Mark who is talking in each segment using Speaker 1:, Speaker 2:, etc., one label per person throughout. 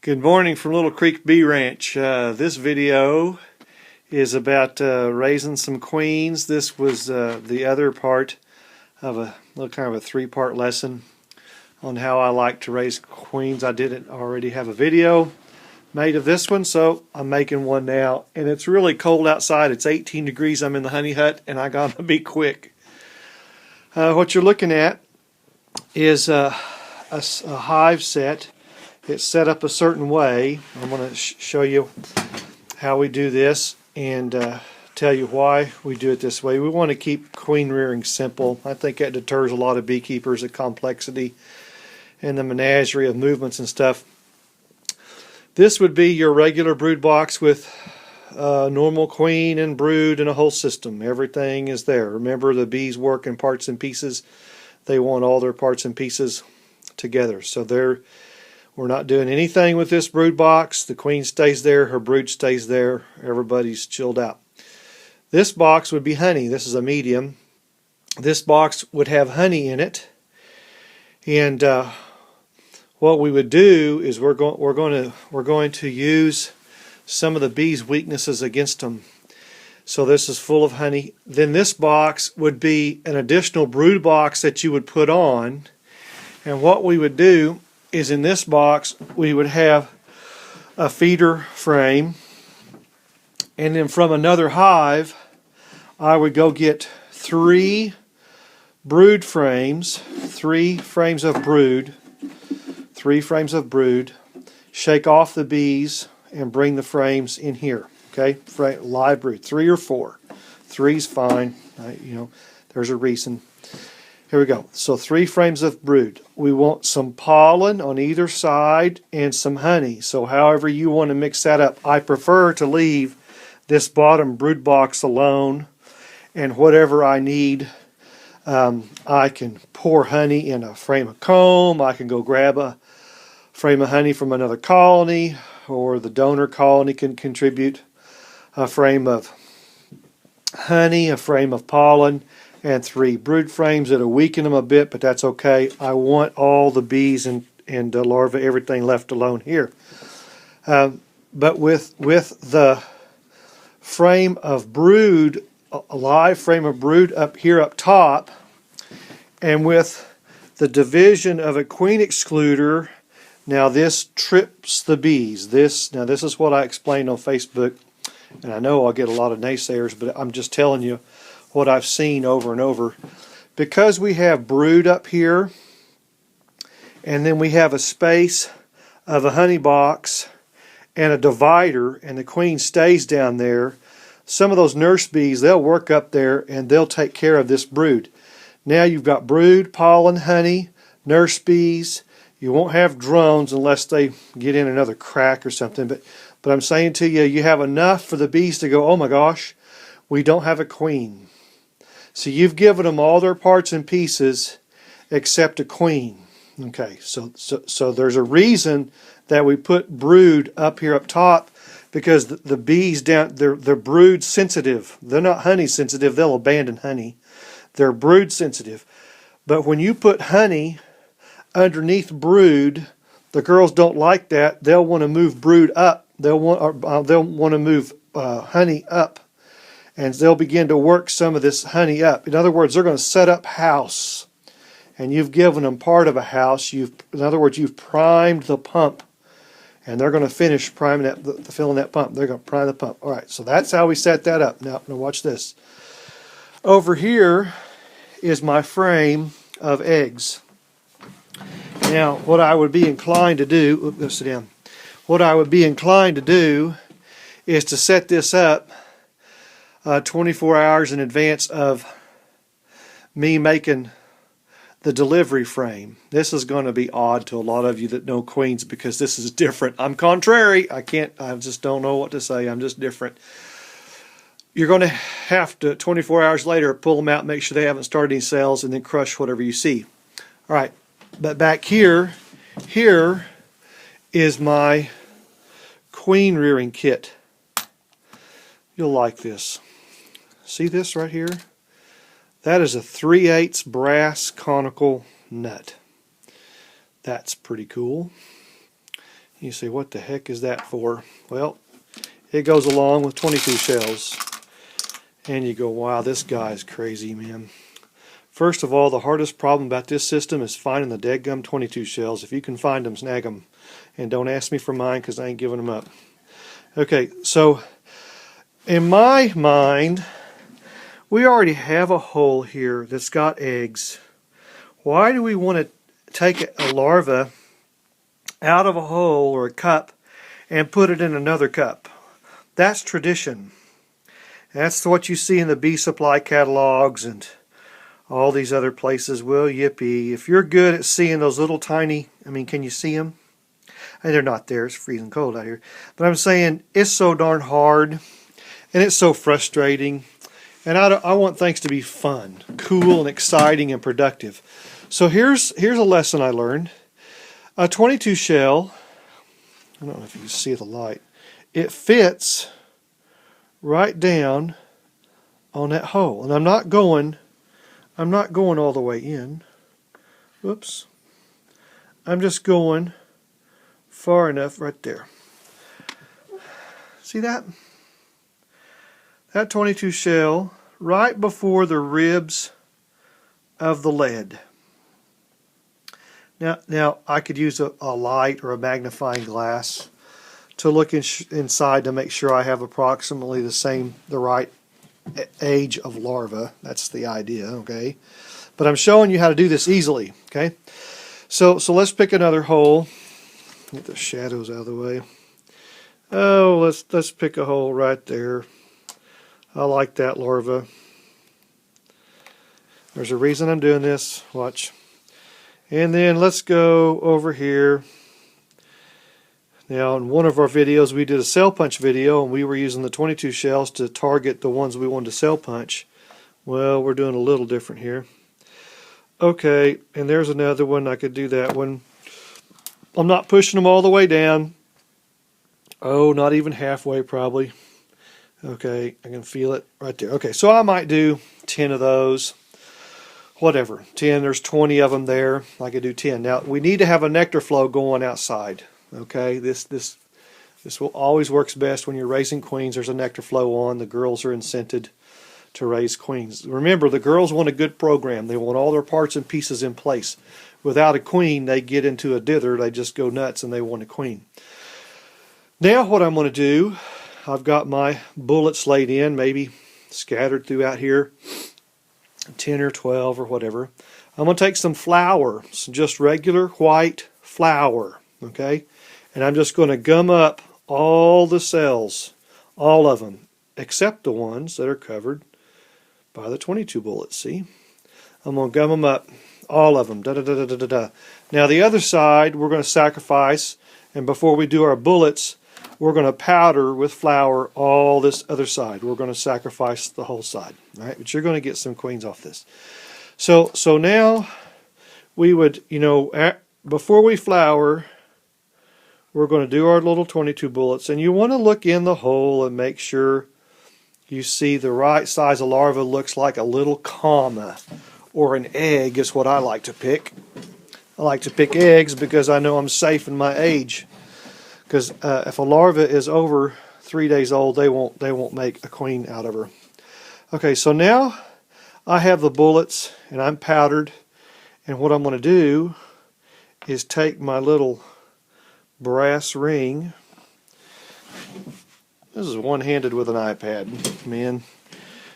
Speaker 1: Good morning from Little Creek Bee Ranch. This video is about raising some queens. This was the other part of a little kind of a three-part lesson on how I like to raise queens. I didn't already have a video made of this one, so I'm making one now. And it's really cold outside. It's 18 degrees. I'm in the honey hut, and I gotta be quick. What you're looking at is a hive set. It's set up a certain way. I'm going to show you how we do this and tell you why we do it this way. We want to keep queen rearing simple. I think that deters a lot of beekeepers, the complexity and the menagerie of movements and stuff. This would be your regular brood box with normal queen and brood and a whole system. Everything is there. Remember, the bees work in parts and pieces. They want all their parts and pieces together. So we're not doing anything with this brood box. The queen stays there, her brood stays there, everybody's chilled out. This box would be honey. This is a medium. This box would have honey in it, and what we would do is we're going to use some of the bees' weaknesses against them. So this is full of honey. Then this box would be an additional brood box that you would put on, and what we would do is in this box we would have a feeder frame, and then from another hive I would go get three brood frames, three frames of brood, shake off the bees and bring the frames in here. Okay, live brood, 3 or 4. 3's fine. There's a reason. Here we go. So 3 frames of brood. We want some pollen on either side and some honey. So however you want to mix that up. I prefer to leave this bottom brood box alone, and whatever I need, I can pour honey in a frame of comb. I can go grab a frame of honey from another colony, or the donor colony can contribute a frame of honey, a frame of pollen, and 3 brood frames. That'll weaken them a bit, but that's okay. I want all the bees and the larvae, everything left alone here. But with the frame of brood, a live frame of brood up here up top, and with the division of a queen excluder, now this trips the bees. This is what I explained on Facebook, and I know I'll get a lot of naysayers, but I'm just telling you what I've seen over and over. Because we have brood up here, and then we have a space of a honey box and a divider, and the queen stays down there, some of those nurse bees, they'll work up there and they'll take care of this brood. Now you've got brood, pollen, honey, nurse bees. You won't have drones unless they get in another crack or something, but I'm saying to you, you have enough for the bees to go, oh my gosh, we don't have a queen. So you've given them all their parts and pieces except a queen. Okay, so there's a reason that we put brood up here up top, because the bees down, they're brood sensitive. They're not honey sensitive. They'll abandon honey. They're brood sensitive. But when you put honey underneath brood, the girls don't like that. They'll want to move brood up. They'll want to move honey up. And they'll begin to work some of this honey up. In other words, they're going to set up house. And you've given them part of a house. In other words, you've primed the pump. And they're going to finish priming filling that pump. They're going to prime the pump. All right, so that's how we set that up. Now watch this. Over here is my frame of eggs. Now, what I would be inclined to do, go sit down. What I would be inclined to do is to set this up 24 hours in advance of me making the delivery frame. This is going to be odd to a lot of you that know queens, because this is different. I'm contrary. I just don't know what to say. I'm just different. You're going to have to, 24 hours later, pull them out, make sure they haven't started any cells, and then crush whatever you see. All right, but back here is my queen rearing kit. You'll like this. See this right here? That is a 3/8 brass conical nut. That's pretty cool. You say, what the heck is that for? Well, it goes along with 22 shells. And you go, wow, this guy's crazy, man. First of all, the hardest problem about this system is finding the deadgum 22 shells. If you can find them, snag them. And don't ask me for mine because I ain't giving them up. Okay, so in my mind, we already have a hole here that's got eggs. Why do we want to take a larva out of a hole or a cup and put it in another cup? That's tradition. That's what you see in the bee supply catalogs and all these other places. Well, yippee. If you're good at seeing those little tiny, can you see them? And they're not there. It's freezing cold out here. But I'm saying it's so darn hard and it's so frustrating. And I want things to be fun, cool, and exciting and productive. So here's a lesson I learned. A 22 shell, I don't know if you can see the light, it fits right down on that hole. And I'm not going all the way in. Whoops. I'm just going far enough right there. See that? That 22 shell right before the ribs of the lead. Now I could use a light or a magnifying glass to look inside to make sure I have approximately the right age of larva. That's the idea, okay? But I'm showing you how to do this easily, okay? So let's pick another hole. Get the shadows out of the way. Oh, let's pick a hole right there. I like that larva. There's a reason I'm doing this. Watch. And then let's go over here. Now, in one of our videos, we did a cell punch video, and we were using the 22 shells to target the ones we wanted to cell punch. Well, we're doing a little different here. Okay, and there's another one. I could do that one. I'm not pushing them all the way down. Oh, not even halfway, probably. Okay, I can feel it right there. Okay, so I might do 10 of those. Whatever, 10, there's 20 of them there. I could do 10. Now, we need to have a nectar flow going outside. Okay, this will always works best when you're raising queens. There's a nectar flow on. The girls are incented to raise queens. Remember, the girls want a good program. They want all their parts and pieces in place. Without a queen, they get into a dither. They just go nuts and they want a queen. Now what I'm going to do, I've got my bullets laid in, maybe scattered throughout here, 10 or 12 or whatever. I'm going to take some flour, some just regular white flour, okay? And I'm just going to gum up all the cells, all of them, except the ones that are covered by the 22 bullets, see? I'm going to gum them up, all of them, da-da-da-da-da-da. Now the other side, we're going to sacrifice, and before we do our bullets, we're going to powder with flour all this other side. We're going to sacrifice the whole side, all right? But you're going to get some queens off this. So now we would, before we flour, we're going to do our little 22 bullets, and you want to look in the hole and make sure you see the right size of larva. Looks like a little comma or an egg is what I like to pick. I like to pick eggs because I know I'm safe in my age. Because if a larva is over 3 days old, they won't make a queen out of her. Okay, so now I have the bullets and I'm powdered, and what I'm going to do is take my little brass ring. This is one-handed with an iPad, man.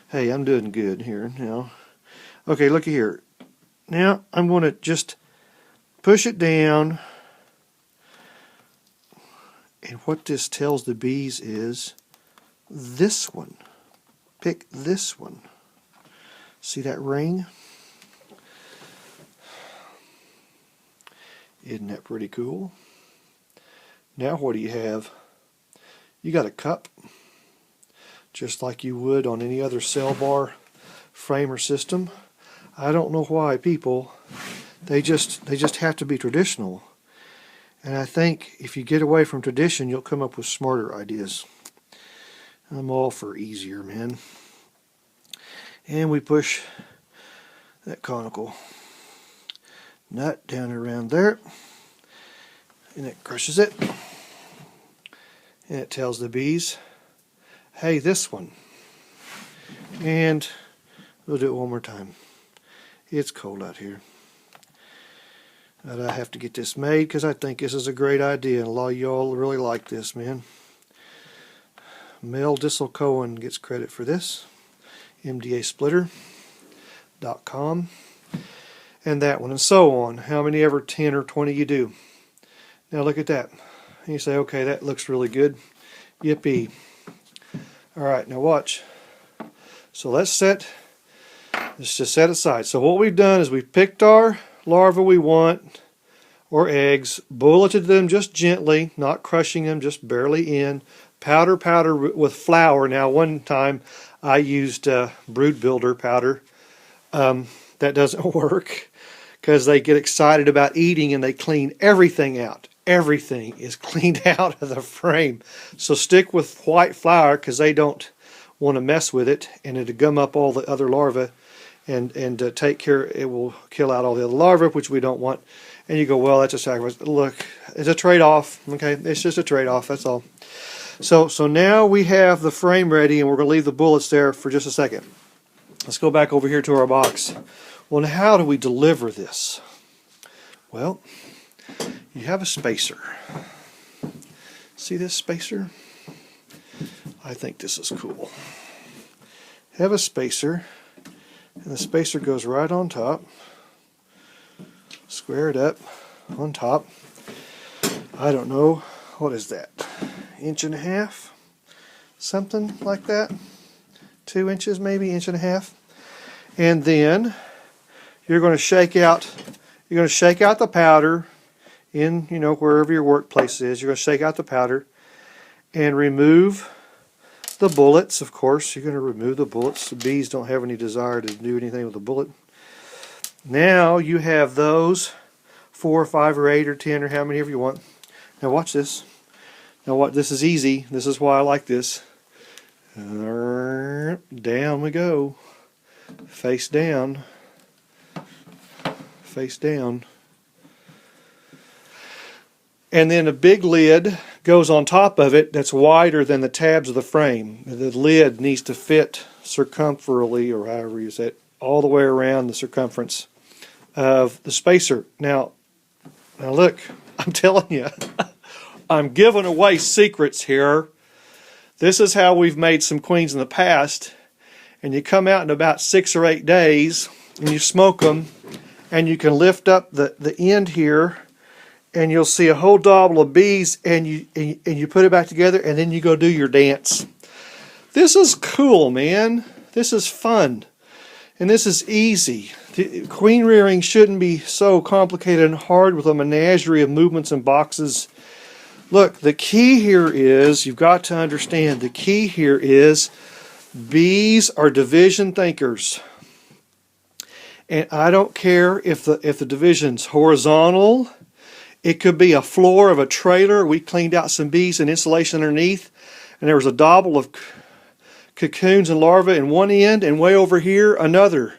Speaker 1: Hey, I'm doing good here now. Okay, looky here. Now I'm going to just push it down. And what this tells the bees is this one. Pick this one. See that ring? Isn't that pretty cool? Now what do you have? You got a cup, just like you would on any other cell bar framer system. I don't know why people, they just have to be traditional. And I think if you get away from tradition, you'll come up with smarter ideas. I'm all for easier, man. And we push that conical nut down around there, and it crushes it. And it tells the bees, hey, this one. And we'll do it one more time. It's cold out here. But I have to get this made because I think this is a great idea. And a lot of y'all really like this, man. Mel Dissel Cohen gets credit for this. MDAsplitter.com. And that one, and so on. How many ever 10 or 20 you do. Now look at that. And you say, okay, that looks really good. Yippee. Alright, now watch. So let's just set aside. So what we've done is we've picked our larvae we want, or eggs, bulleted them just gently, not crushing them, just barely in. Powder with flour. Now one time I used brood builder powder. That doesn't work because they get excited about eating and they clean everything out. Everything is cleaned out of the frame. So stick with white flour because they don't want to mess with it, and it'll gum up all the other larvae and take care. It will kill out all the other larvae, which we don't want. And you go, well, that's a sacrifice. Look, it's a trade-off. Okay, it's just a trade-off. That's all. So now we have the frame ready, and we're going to leave the bullets there for just a second. Let's go back over here to our box. Well, now how do we deliver this? Well, you have a spacer. See this spacer? I think this is cool. Have a spacer, and the spacer goes right on top. Square it up on top. I don't know, what is that? 1.5 inches? Something like that. 2 inches, maybe 1.5 inches. And then you're going to shake out. You're going to shake out the powder in, wherever your workplace is. You're going to shake out the powder and remove the bullets. Of course, you're going to remove the bullets. The bees don't have any desire to do anything with the bullet. Now you have those 4 or 5 or 8 or 10 or how many ever you want. Now watch this. Now this is easy. This is why I like this. Down we go. Face down. Face down. And then a big lid goes on top of it that's wider than the tabs of the frame. The lid needs to fit circumferentially, or however you say it, all the way around the circumference of the spacer. Now look, I'm telling you, I'm giving away secrets here. This is how we've made some queens in the past, and you come out in about 6 or 8 days and you smoke them, and you can lift up the end here and you'll see a whole dobble of bees, and you put it back together, and then you go do your dance. This is cool, man. This is fun, and this is easy. Queen rearing shouldn't be so complicated and hard with a menagerie of movements and boxes. Look, the key here is, you've got to understand, the key here is bees are division thinkers. And I don't care if the division's horizontal. It could be a floor of a trailer. We cleaned out some bees and insulation underneath, and there was a dobble of cocoons and larvae in one end, and way over here another.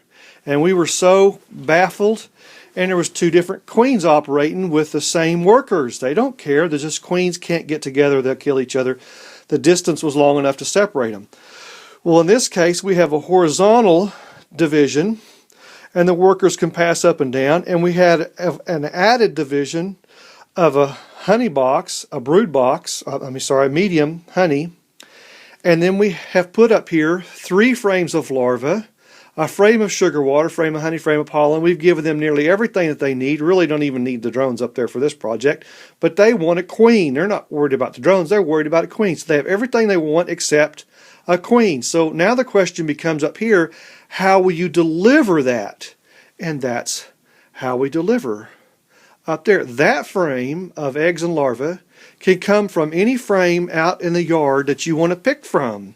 Speaker 1: And we were so baffled, and there was 2 different queens operating with the same workers. They don't care. They're just queens can't get together. They'll kill each other. The distance was long enough to separate them. Well, in this case, we have a horizontal division, and the workers can pass up and down. And we had an added division of a honey box, a brood box, medium honey. And then we have put up here 3 frames of larvae, a frame of sugar water, frame of honey, frame of pollen. We've given them nearly everything that they need. Really don't even need the drones up there for this project. But they want a queen. They're not worried about the drones. They're worried about a queen. So they have everything they want except a queen. So now the question becomes up here, how will you deliver that? And that's how we deliver. Up there, that frame of eggs and larvae can come from any frame out in the yard that you want to pick from,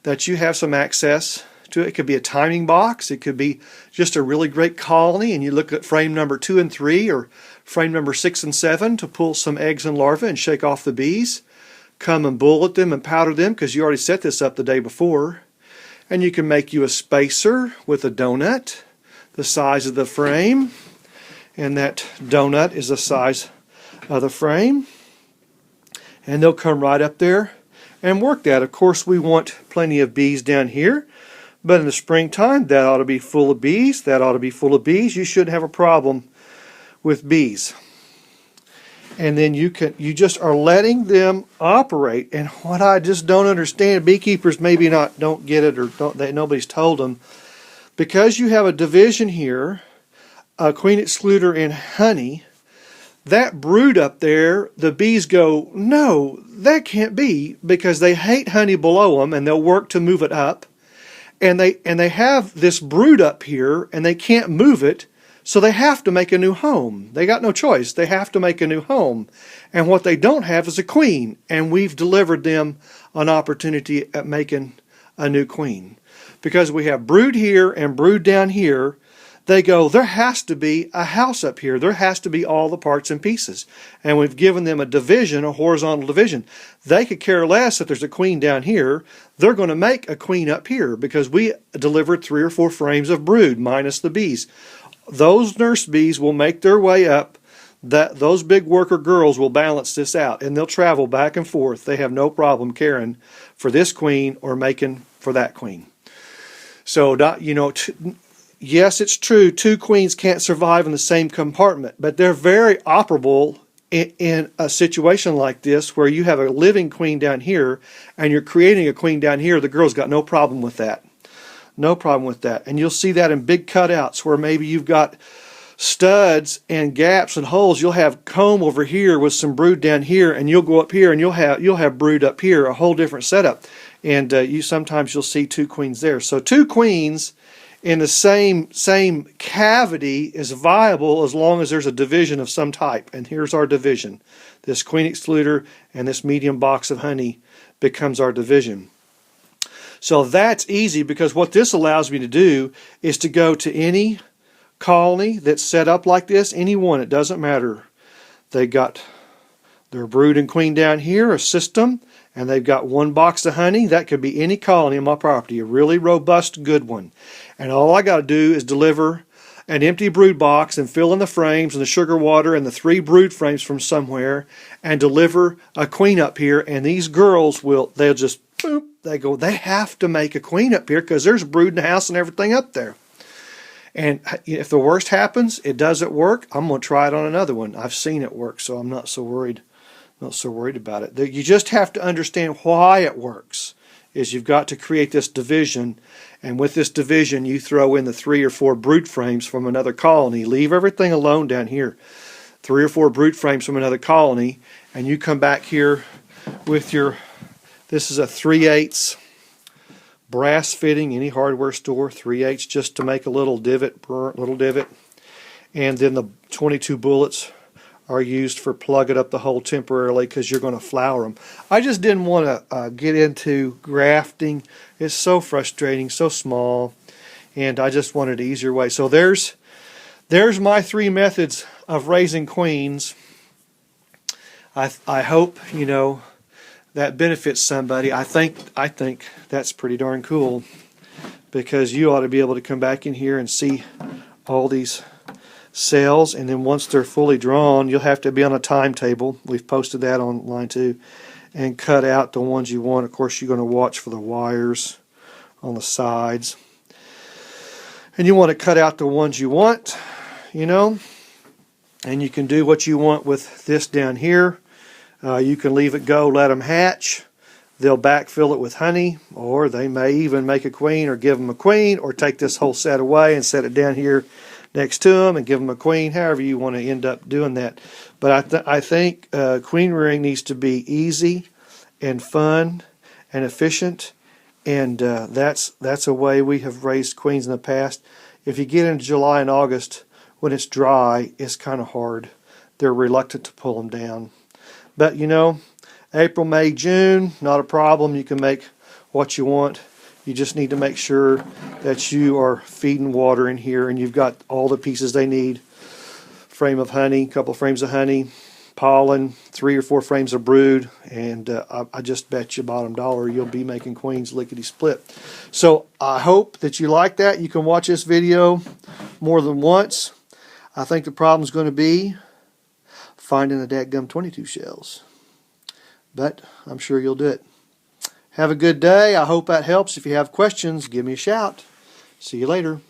Speaker 1: that you have some access to. It could be a timing box. It could be just a really great colony, and you look at frame number 2 and 3 or frame number 6 and 7 to pull some eggs and larvae and shake off the bees. Come and bullet them and powder them because you already set this up the day before. And you can make you a spacer with a donut the size of the frame, and that donut is the size of the frame. and they'll come right up there and work that. Of course, we want plenty of bees down here, but in the springtime, that ought to be full of bees. That ought to be full of bees. You shouldn't have a problem with bees. And then you just are letting them operate. And what I just don't understand, beekeepers maybe don't get it, or nobody's told them, because you have a division here, a queen excluder and honey, that brood up there, the bees go, no, that can't be, because they hate honey below them and they'll work to move it up. And they have this brood up here and they can't move it, so they have to make a new home. They got no choice. They have to make a new home. And what they don't have is a queen, and we've delivered them an opportunity at making a new queen. Because we have brood here and brood down here, they go, there has to be a house up here. There has to be all the parts and pieces. And we've given them a division, a horizontal division. They could care less if there's a queen down here. They're going to make a queen up here because we delivered 3 or 4 frames of brood minus the bees. Those nurse bees will make their way up. Those big worker girls will balance this out, and they'll travel back and forth. They have no problem caring for this queen or making for that queen. So, yes, it's true, 2 queens can't survive in the same compartment, but they're very operable in a situation like this where you have a living queen down here and you're creating a queen down here. The girl's got no problem with that. No problem with that. And you'll see that in big cutouts where maybe you've got studs and gaps and holes. You'll have comb over here with some brood down here, and you'll go up here and you'll have brood up here, a whole different setup. And sometimes you'll see 2 queens there. So 2 queens in the same cavity is viable as long as there's a division of some type. And here's our division. This queen excluder and this medium box of honey becomes our division. So that's easy, because what this allows me to do is to go to any colony that's set up like this, any one, it doesn't matter. They got their brood and queen down here, a system, and they've got 1 box of honey. That could be any colony on my property, a really robust, good one. And all I got to do is deliver an empty brood box and fill in the frames and the sugar water and the 3 brood frames from somewhere and deliver a queen up here. And these girls they'll just, boop, they have to make a queen up here because there's brood in the house and everything up there. And if the worst happens, it doesn't work, I'm going to try it on another one. I've seen it work, so I'm not so worried. Not so worried about it. You just have to understand why it works. Is you've got to create this division, and with this division you throw in the 3 or 4 brood frames from another colony. Leave everything alone down here. 3 or 4 brood frames from another colony, and you come back here with your, this is a 3/8 brass fitting, any hardware store, 3/8 just to make a little divot, and then the 22 bullets are used for plugging up the hole temporarily because you're going to flower them. I just didn't want to get into grafting. It's so frustrating, so small, and I just wanted an easier way. So there's my 3 methods of raising queens. I hope that benefits somebody. I think that's pretty darn cool, because you ought to be able to come back in here and see all these cells, and then once they're fully drawn, you'll have to be on a timetable. We've posted that online too, and cut out the ones you want. Of course, you're going to watch for the wires on the sides, and you want to cut out the ones you want, and you can do what you want with this down here. You can leave it go, let them hatch. They'll backfill it with honey, or they may even make a queen or give them a queen, or take this whole set away and set it down here next to them and give them a queen, however you want to end up doing that. But I think queen rearing needs to be easy and fun and efficient, and that's a way we have raised queens in the past. If you get into July and August, when it's dry, it's kind of hard. They're reluctant to pull them down. But April, May, June, not a problem. You can make what you want. You just need to make sure that you are feeding water in here and you've got all the pieces they need. Frame of honey, a couple of frames of honey, pollen, 3 or 4 frames of brood, and I just bet you bottom dollar you'll be making queens lickety-split. So I hope that you like that. You can watch this video more than once. I think the problem's going to be finding the dadgum 22 shells. but I'm sure you'll do it. Have a good day. I hope that helps. If you have questions, give me a shout. See you later.